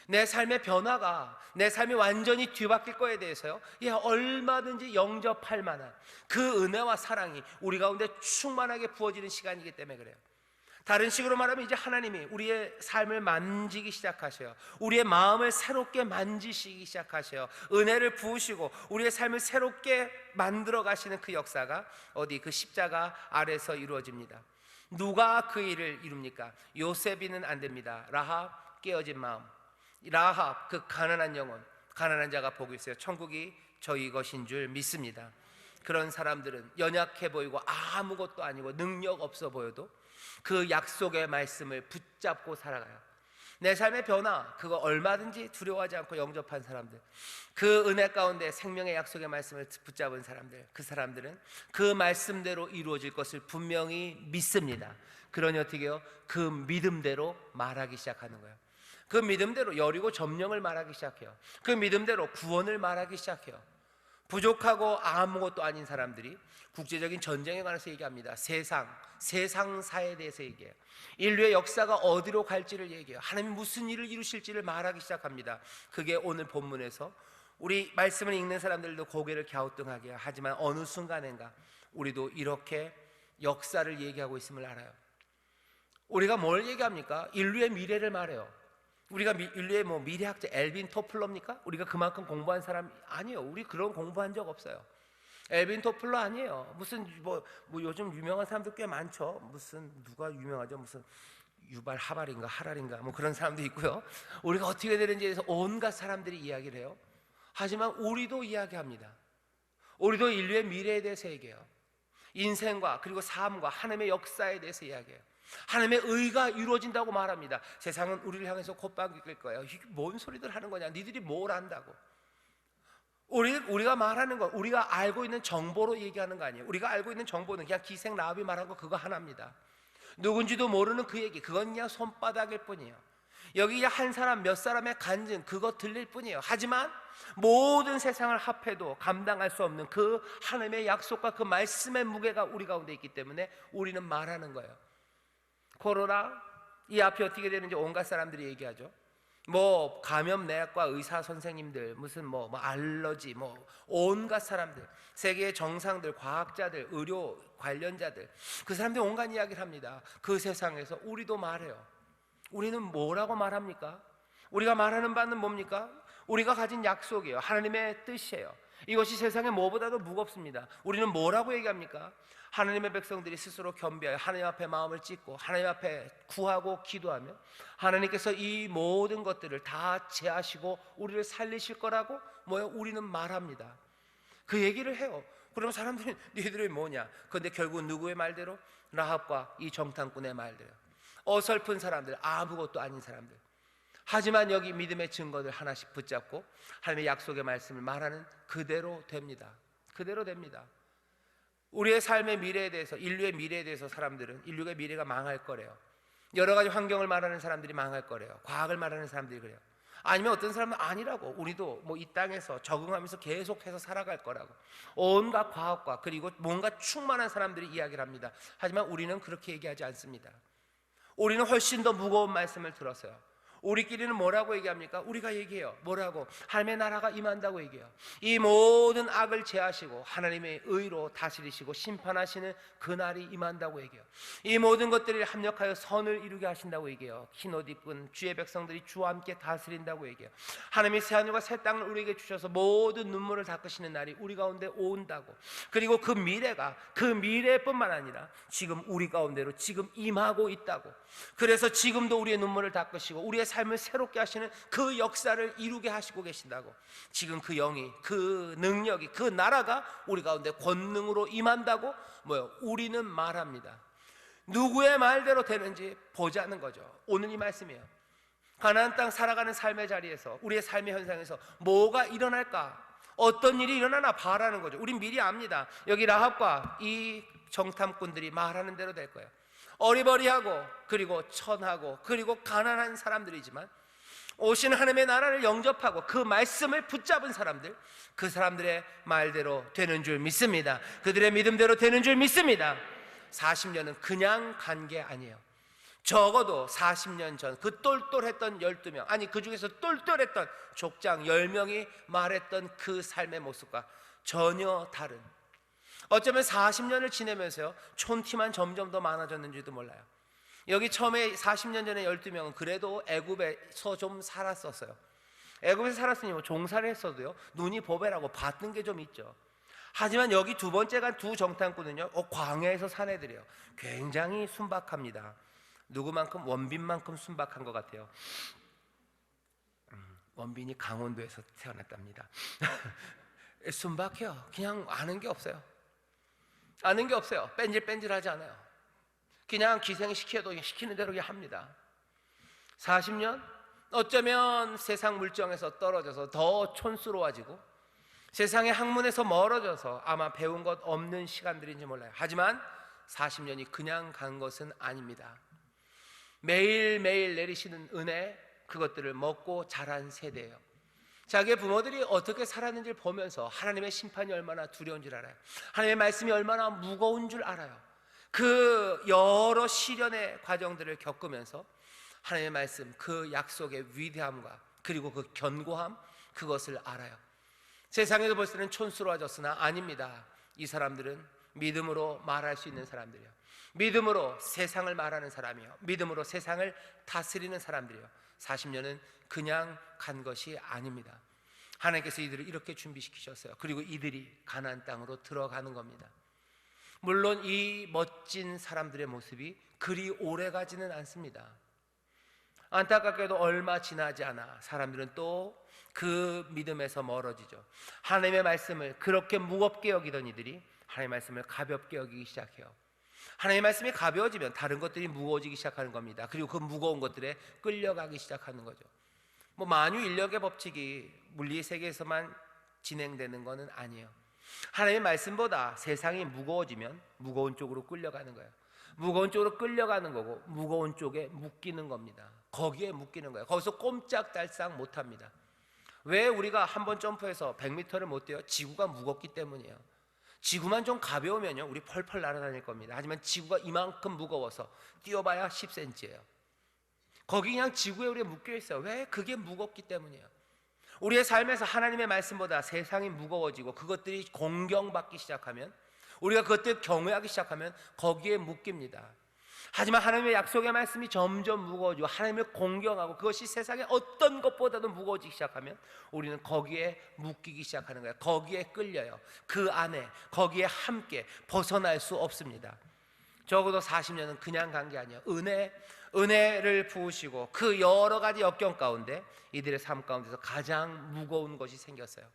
내 삶의 변화가, 내 삶이 완전히 뒤바뀔 거에 대해서요, 얼마든지 영접할 만한 그 은혜와 사랑이 우리 가운데 충만하게 부어지는 시간이기 때문에 그래요. 다른 식으로 말하면 이제 하나님이 우리의 삶을 만지기 시작하셔요. 우리의 마음을 새롭게 만지시기 시작하셔요. 은혜를 부으시고 우리의 삶을 새롭게 만들어 가시는 그 역사가 어디 그 십자가 아래서 이루어집니다. 누가 그 일을 이룹니까? 요셉이는 안 됩니다. 라합, 깨어진 마음, 라합, 그 가난한 영혼, 가난한 자가 복이 있어요. 천국이 저희 것인 줄 믿습니다. 그런 사람들은 연약해 보이고 아무것도 아니고 능력 없어 보여도 그 약속의 말씀을 붙잡고 살아가요. 내 삶의 변화, 그거 얼마든지 두려워하지 않고 영접한 사람들, 그 은혜 가운데 생명의 약속의 말씀을 붙잡은 사람들, 그 사람들은 그 말씀대로 이루어질 것을 분명히 믿습니다. 그러니 어떻게 해요? 그 믿음대로 말하기 시작하는 거예요. 그 믿음대로 여리고 점령을 말하기 시작해요. 그 믿음대로 구원을 말하기 시작해요. 부족하고 아무것도 아닌 사람들이 국제적인 전쟁에 관해서 얘기합니다. 세상사에 대해서 얘기해요. 인류의 역사가 어디로 갈지를 얘기해요. 하나님 무슨 일을 이루실지를 말하기 시작합니다. 그게 오늘 본문에서 우리 말씀을 읽는 사람들도 고개를 갸우뚱하게 해요. 하지만 어느 순간인가 우리도 이렇게 역사를 얘기하고 있음을 알아요. 우리가 뭘 얘기합니까? 인류의 미래를 말해요. 우리가 인류의 미래학자 엘빈 토플러입니까? 우리가 그만큼 공부한 사람 아니에요. 우리 그런 공부한 적 없어요. 엘빈 토플러 아니에요. 무슨 뭐 요즘 유명한 사람들 꽤 많죠. 무슨 누가 유명하죠? 무슨 유발 하발인가 하랄인가 뭐 그런 사람도 있고요. 우리가 어떻게 되는지에서 온갖 사람들이 이야기를 해요. 하지만 우리도 이야기합니다. 우리도 인류의 미래에 대해서 얘기해요. 인생과 그리고 삶과 하나님의 역사에 대해서 이야기해요. 하나님의 의가 이루어진다고 말합니다. 세상은 우리를 향해서 콧방귀 낄 거예요. 이게 뭔 소리들 하는 거냐? 니들이 뭘 안다고? 우리가 말하는 거, 우리가 알고 있는 정보로 얘기하는 거 아니에요. 우리가 알고 있는 정보는 그냥 기생 라합이 말한 거 그거 하나입니다. 누군지도 모르는 그 얘기, 그건 그냥 손바닥일 뿐이에요. 여기 한 사람 몇 사람의 간증, 그거 들릴 뿐이에요. 하지만 모든 세상을 합해도 감당할 수 없는 그 하나님의 약속과 그 말씀의 무게가 우리 가운데 있기 때문에 우리는 말하는 거예요. 코로나, 이 앞이 어떻게 되는지 온갖 사람들이 얘기하죠. 감염내학과 의사 선생님들, 무슨 알러지, 온갖 사람들, 세계의 정상들, 과학자들, 의료 관련자들, 그 사람들이 온갖 이야기를 합니다. 그 세상에서 우리도 말해요. 우리는 뭐라고 말합니까? 우리가 말하는 바는 뭡니까? 우리가 가진 약속이에요. 하나님의 뜻이에요. 이것이 세상에 뭐보다도 무겁습니다. 우리는 뭐라고 얘기합니까? 하나님의 백성들이 스스로 겸비하여 하나님 앞에 마음을 찢고 하나님 앞에 구하고 기도하며 하나님께서 이 모든 것들을 다 제하시고 우리를 살리실 거라고 우리는 말합니다. 그 얘기를 해요. 그러면 사람들이 너희들이 뭐냐? 그런데 결국 누구의 말대로? 라합과 이 정탐꾼의 말대로. 어설픈 사람들, 아무것도 아닌 사람들. 하지만 여기 믿음의 증거들 하나씩 붙잡고 하나님의 약속의 말씀을 말하는 그대로 됩니다. 그대로 됩니다. 우리의 삶의 미래에 대해서, 인류의 미래에 대해서 사람들은 인류의 미래가 망할 거래요. 여러 가지 환경을 말하는 사람들이 망할 거래요. 과학을 말하는 사람들이 그래요. 아니면 어떤 사람은 아니라고, 우리도 이 땅에서 적응하면서 계속해서 살아갈 거라고 온갖 과학과 그리고 뭔가 충만한 사람들이 이야기를 합니다. 하지만 우리는 그렇게 얘기하지 않습니다. 우리는 훨씬 더 무거운 말씀을 들었어요. 우리끼리는 뭐라고 얘기합니까? 우리가 얘기해요. 뭐라고? 하나님의 나라가 임한다고 얘기해요. 이 모든 악을 제하시고 하나님의 의로 다스리시고 심판하시는 그날이 임한다고 얘기해요. 이 모든 것들이 합력하여 선을 이루게 하신다고 얘기해요. 흰 옷 입은 주의 백성들이 주와 함께 다스린다고 얘기해요. 하나님이 새하늘과 새 땅을 우리에게 주셔서 모든 눈물을 닦으시는 날이 우리 가운데 온다고. 그리고 그 미래가 그 미래뿐만 아니라 지금 우리 가운데로 지금 임하고 있다고. 그래서 지금도 우리의 눈물을 닦으시고 우리의 삶을 새롭게 하시는 그 역사를 이루게 하시고 계신다고. 지금 그 영이, 그 능력이, 그 나라가 우리 가운데 권능으로 임한다고 우리는 말합니다. 누구의 말대로 되는지 보자는 거죠. 오늘 이 말씀이에요. 가나안 땅 살아가는 삶의 자리에서, 우리의 삶의 현상에서 뭐가 일어날까? 어떤 일이 일어나나 바라는 거죠. 우린 미리 압니다. 여기 라합과 이 정탐꾼들이 말하는 대로 될 거예요. 어리버리하고 그리고 천하고 그리고 가난한 사람들이지만 오신 하나님의 나라를 영접하고 그 말씀을 붙잡은 사람들, 그 사람들의 말대로 되는 줄 믿습니다. 그들의 믿음대로 되는 줄 믿습니다. 40년은 그냥 간 게 아니에요. 적어도 40년 전 그 똘똘했던 12명, 아니 그 중에서 똘똘했던 족장 10명이 말했던 그 삶의 모습과 전혀 다른, 어쩌면 40년을 지내면서요 촌티만 점점 더 많아졌는지도 몰라요. 여기 처음에 40년 전에 12명은 그래도 애굽에서 좀 살았었어요. 애굽에서 살았으니 종사를 했어도요 눈이 보배라고 봤던 게 좀 있죠. 하지만 여기 두 번째 간 두 정탐꾼은요 광야에서 산 애들이에요. 굉장히 순박합니다. 누구만큼? 원빈만큼 순박한 것 같아요. 원빈이 강원도에서 태어났답니다. 순박해요. 그냥 아는 게 없어요. 아는 게 없어요. 뺀질뺀질하지 않아요. 그냥 기생시켜도 시키는 대로 합니다. 40년? 어쩌면 세상 물정에서 떨어져서 더 촌스러워지고 세상의 학문에서 멀어져서 아마 배운 것 없는 시간들인지 몰라요. 하지만 40년이 그냥 간 것은 아닙니다. 매일매일 내리시는 은혜, 그것들을 먹고 자란 세대예요. 자기의 부모들이 어떻게 살았는지를 보면서 하나님의 심판이 얼마나 두려운 줄 알아요. 하나님의 말씀이 얼마나 무거운 줄 알아요. 그 여러 시련의 과정들을 겪으면서 하나님의 말씀, 그 약속의 위대함과 그리고 그 견고함, 그것을 알아요. 세상에서 볼 때는 촌스러워졌으나 아닙니다. 이 사람들은 믿음으로 말할 수 있는 사람들이에요. 믿음으로 세상을 말하는 사람이에요. 믿음으로 세상을 다스리는 사람들이에요. 40년은 그냥 간 것이 아닙니다. 하나님께서 이들을 이렇게 준비시키셨어요. 그리고 이들이 가나안 땅으로 들어가는 겁니다. 물론 이 멋진 사람들의 모습이 그리 오래가지는 않습니다. 안타깝게도 얼마 지나지 않아 사람들은 또 그 믿음에서 멀어지죠. 하나님의 말씀을 그렇게 무겁게 여기던 이들이 하나님의 말씀을 가볍게 여기기 시작해요. 하나님의 말씀이 가벼워지면 다른 것들이 무거워지기 시작하는 겁니다. 그리고 그 무거운 것들에 끌려가기 시작하는 거죠. 만유 인력의 법칙이 물리 세계에서만 진행되는 것은 아니에요. 하나님의 말씀보다 세상이 무거워지면 무거운 쪽으로 끌려가는 거예요. 무거운 쪽으로 끌려가는 거고 무거운 쪽에 묶이는 겁니다. 거기에 묶이는 거예요. 거기서 꼼짝달싹 못합니다. 왜 우리가 한번 점프해서 100m를 못 뛰어요? 지구가 무겁기 때문이에요. 지구만 좀 가벼우면요 우리 펄펄 날아다닐 겁니다. 하지만 지구가 이만큼 무거워서 뛰어봐야 10cm예요. 거기 그냥 지구에 우리가 묶여있어요. 왜? 그게 무겁기 때문이에요. 우리의 삶에서 하나님의 말씀보다 세상이 무거워지고 그것들이 공경받기 시작하면, 우리가 그것들 경외하기 시작하면 거기에 묶입니다. 하지만 하나님의 약속의 말씀이 점점 무거워지고 하나님을 공경하고 그것이 세상의 어떤 것보다도 무거워지기 시작하면 우리는 거기에 묶이기 시작하는 거예요. 거기에 끌려요. 그 안에, 거기에 함께 벗어날 수 없습니다. 적어도 40년은 그냥 간 게 아니에요. 은혜를 부으시고 그 여러 가지 역경 가운데 이들의 삶 가운데서 가장 무거운 것이 생겼어요.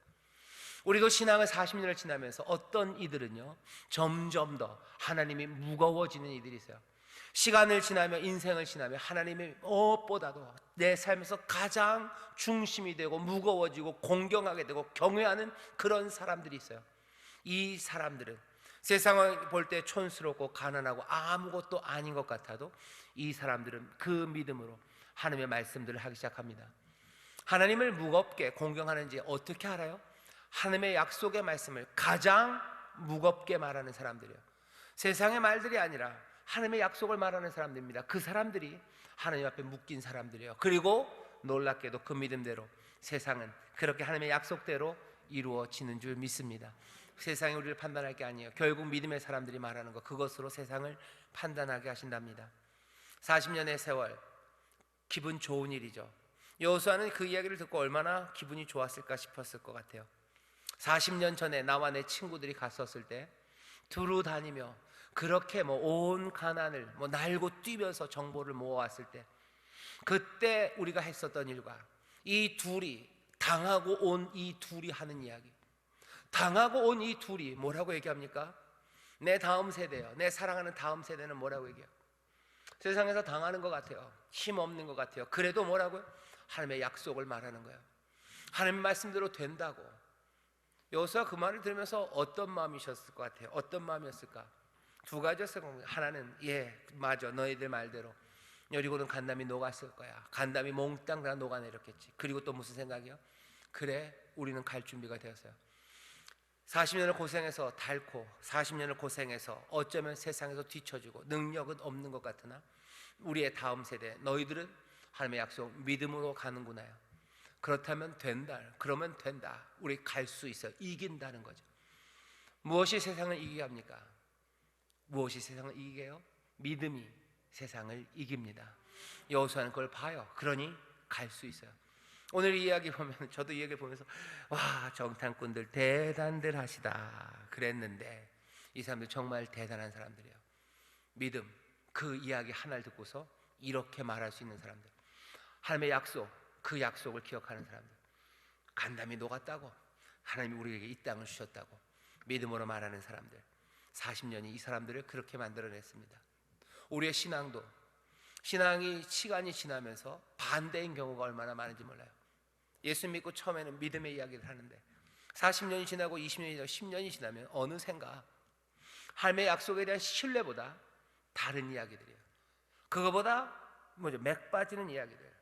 우리도 신앙을 40년을 지나면서 어떤 이들은요 점점 더 하나님이 무거워지는 이들이 있어요. 시간을 지나며 인생을 지나며 하나님이 무엇보다도 내 삶에서 가장 중심이 되고 무거워지고 공경하게 되고 경외하는 그런 사람들이 있어요. 이 사람들은 세상을 볼 때 촌스럽고 가난하고 아무것도 아닌 것 같아도 이 사람들은 그 믿음으로 하나님의 말씀들을 하기 시작합니다. 하나님을 무겁게 공경하는지 어떻게 알아요? 하나님의 약속의 말씀을 가장 무겁게 말하는 사람들이에요. 세상의 말들이 아니라 하나님의 약속을 말하는 사람들입니다. 그 사람들이 하나님 앞에 묶인 사람들이에요. 그리고 놀랍게도 그 믿음대로 세상은 그렇게 하나님의 약속대로 이루어지는 줄 믿습니다. 세상이 우리를 판단할 게 아니에요. 결국 믿음의 사람들이 말하는 것, 그것으로 세상을 판단하게 하신답니다. 40년의 세월, 기분 좋은 일이죠. 여호수아는 그 이야기를 듣고 얼마나 기분이 좋았을까 싶었을 것 같아요. 40년 전에 나와 내 친구들이 갔었을 때 두루 다니며 그렇게 온 가난을 날고 뛰면서 정보를 모아왔을 때, 그때 우리가 했었던 일과 이 둘이 당하고 온 이 둘이 하는 이야기, 당하고 온 이 둘이 뭐라고 얘기합니까? 내 다음 세대요, 내 사랑하는 다음 세대는 뭐라고 얘기해요? 세상에서 당하는 것 같아요. 힘없는 것 같아요. 그래도 뭐라고요? 하나님의 약속을 말하는 거예요. 하나님 말씀대로 된다고. 여호수아 그 말을 들으면서 어떤 마음이셨을 것 같아요? 어떤 마음이었을까? 두 가지였을 겁니다. 하나는 맞아, 너희들 말대로 여리고는 간담이 녹았을 거야. 간담이 몽땅 다 녹아내렸겠지. 그리고 또 무슨 생각이요? 그래, 우리는 갈 준비가 되었어요. 40년을 고생해서 닳고 40년을 고생해서 어쩌면 세상에서 뒤처지고 능력은 없는 것 같으나 우리의 다음 세대, 너희들은 하나님의 약속 믿음으로 가는구나요. 그렇다면 된다. 그러면 된다. 우리 갈 수 있어요. 이긴다는 거죠. 무엇이 세상을 이기게 합니까? 무엇이 세상을 이기게 해요? 믿음이 세상을 이깁니다. 여호수아는 그걸 봐요. 그러니 갈 수 있어요. 오늘 이 이야기 보면, 저도 이 이야기 보면서 와, 정탐꾼들 대단들 하시다 그랬는데 이 사람들 정말 대단한 사람들이에요. 믿음, 그 이야기 하나를 듣고서 이렇게 말할 수 있는 사람들, 하나님의 약속, 그 약속을 기억하는 사람들, 간담이 녹았다고, 하나님이 우리에게 이 땅을 주셨다고 믿음으로 말하는 사람들, 40년이 이 사람들을 그렇게 만들어냈습니다. 우리의 신앙도, 신앙이 시간이 지나면서 반대인 경우가 얼마나 많은지 몰라요. 예수 믿고 처음에는 믿음의 이야기를 하는데 40년이 지나고 20년이 지나고 10년이 지나면 어느샌가 하나님의 약속에 대한 신뢰보다 다른 이야기들이에요. 그거보다 맥 빠지는 이야기들,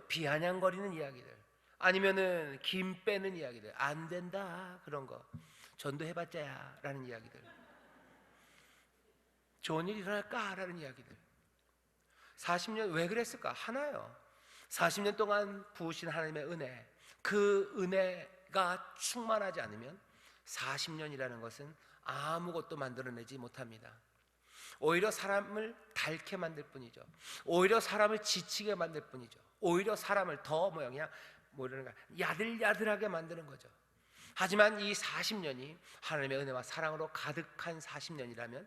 비아냥거리는 이야기들, 아니면은 김 빼는 이야기들, 안 된다 그런 거, 전도해봤자야 라는 이야기들, 좋은 일이 일어날까 라는 이야기들. 40년 왜 그랬을까? 하나요. 40년 동안 부으신 하나님의 은혜, 그 은혜가 충만하지 않으면 40년이라는 것은 아무것도 만들어내지 못합니다. 오히려 사람을 닳게 만들 뿐이죠. 오히려 사람을 지치게 만들 뿐이죠. 오히려 사람을 더 야들야들하게 만드는 거죠. 하지만 이 40년이 하나님의 은혜와 사랑으로 가득한 40년이라면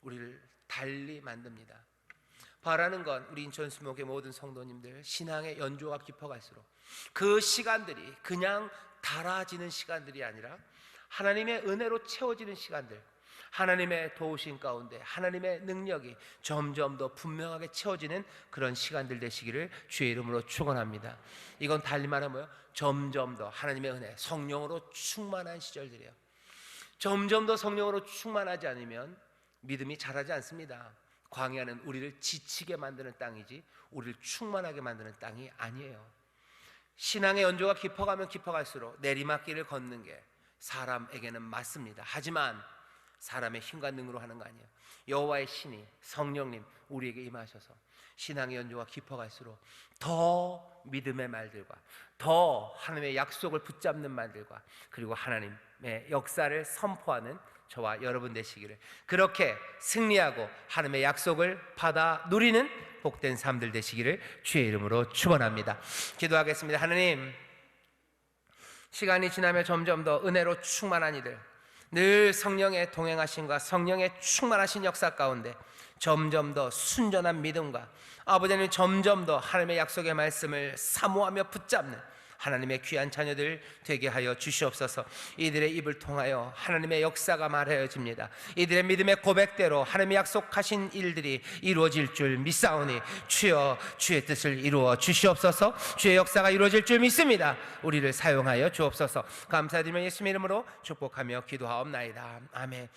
우리를 달리 만듭니다. 바라는 건 우리 인천 수목의 모든 성도님들, 신앙의 연조가 깊어갈수록 그 시간들이 그냥 달아지는 시간들이 아니라 하나님의 은혜로 채워지는 시간들, 하나님의 도우심 가운데 하나님의 능력이 점점 더 분명하게 채워지는 그런 시간들 되시기를 주의 이름으로 축원합니다. 이건 달리 말하면 점점 더 하나님의 은혜, 성령으로 충만한 시절들이에요. 점점 더 성령으로 충만하지 않으면 믿음이 자라지 않습니다. 광야는 우리를 지치게 만드는 땅이지 우리를 충만하게 만드는 땅이 아니에요. 신앙의 연조가 깊어가면 깊어갈수록 내리막길을 걷는 게 사람에게는 맞습니다. 하지만 사람의 힘과 능으로 하는 거 아니에요. 여호와의 신이, 성령님 우리에게 임하셔서 신앙의 연조가 깊어갈수록 더 믿음의 말들과 더 하나님의 약속을 붙잡는 말들과 그리고 하나님의 역사를 선포하는 저와 여러분 되시기를, 그렇게 승리하고 하나님의 약속을 받아 누리는 복된 삶들 되시기를 주의 이름으로 축원합니다. 기도하겠습니다. 하나님, 시간이 지나며 점점 더 은혜로 충만한 이들, 늘 성령의 동행하심과 성령의 충만하신 역사 가운데 점점 더 순전한 믿음과 아버지 하나님 점점 더 하나님의 약속의 말씀을 사모하며 붙잡는 하나님의 귀한 자녀들 되게 하여 주시옵소서. 이들의 입을 통하여 하나님의 역사가 말하여집니다. 이들의 믿음의 고백대로 하나님의 약속하신 일들이 이루어질 줄 믿사오니 주여 주의 뜻을 이루어 주시옵소서. 주의 역사가 이루어질 줄 믿습니다. 우리를 사용하여 주옵소서. 감사드리며 예수님 이름으로 축복하며 기도하옵나이다. 아멘.